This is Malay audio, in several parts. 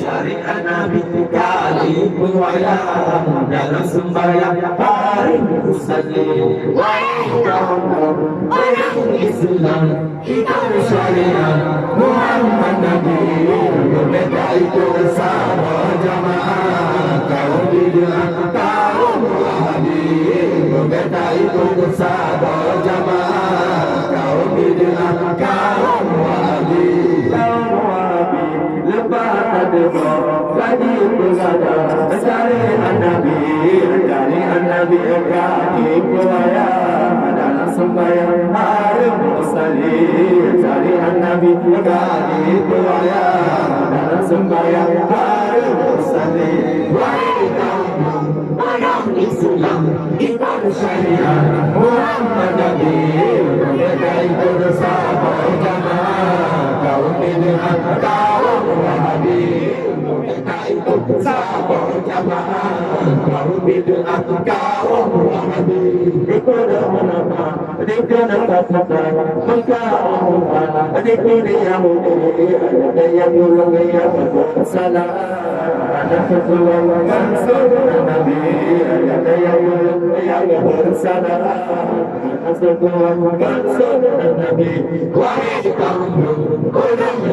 Syariat Nabi kali berwaya dalam sembahyang hari bersalin. Wahai kaum Islam, kita syariat Muhammad Nabi berbeda itu bersama jamaah. Kaum bid'ah, kaum Wahabi berbeda itu bersama jamaah. Kaum bid'ah, kaum Wahabi lepas tadbir lagi berada syariat Nabi kaki berwaya dalam sembahyang hari bersalin. Syariat Nabi kaki berwaya dalam sembahyang hari bersalin. Wahai kaum Islam, kita syariat Muhammad Nabi berbeda itu bersama jamaah. Kaum bid'ah, kaum Wahabi berbeda itu bersama jamaah. Kaum bid'ah, kaum Wahabi kepada mana dikena kata mengkauman dikini Yahudi ada yang ulung yang salah ada sesuatu sunnah Nabi ada yang ulung yang bersalah ada sesuatu sunnah Nabi. Wahai kaum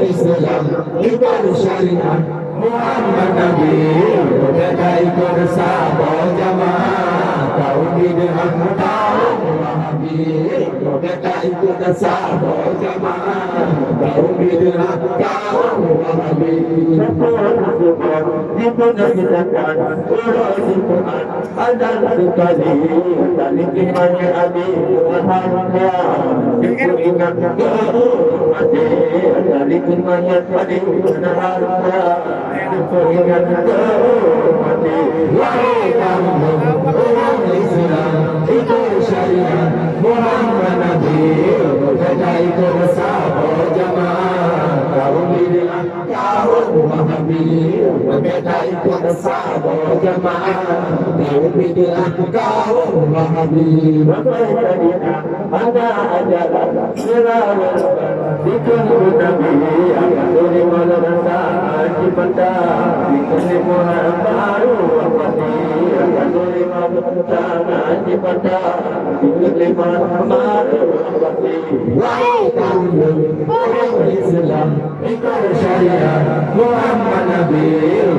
Islam, kita syariat Muhammad Nabi berbeda itu bersama jamaah. Kaum bid'ah, kaum Wahabi berbeda itu bersama jamaah. Kaum bid'ah, kaum Wahabi diperkatakan urus Quran ada sekali tali imannya Abi Muhammadnya itu ingat mati tali imannya tadi benar-benar itu ingat mati. Wahai kaum Islam, itu syariat Muhammad Nabi berbeda itu bersama jamaah. Kaum bid'ah, kaum Wahabi berbeda itu bersama jamaah. Kaum bid'ah, kaum Wahabi ada ajaran serawat dikut Nabi akan dari mana datang cipta dikut Muhammad baru apati akan dari mana datang cipta dikut Muhammad apati. Wahai kaum Islam, ikut syariat Muhammad Nabi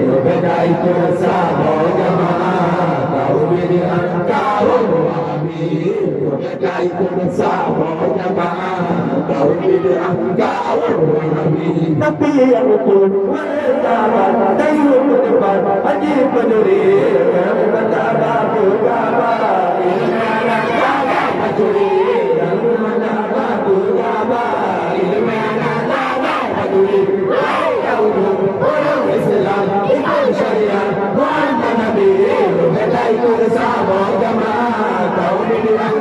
berbeda itu bersama jamaah. Kaum bid'ah, kaum Wahabi berbeda itu bersama jamaah. Kaum bid'ah, kaum Wahabi tapi yang betul bersahabat tayu ke depan haji peduli berkata berkata ilmana jaga peduli ilmana batu jaba ilmana jaga peduli. Wahai kaum Islam, ikut syariat Muhammad Nabi berbeda itu bersama jamaah. Kaum bid'ah,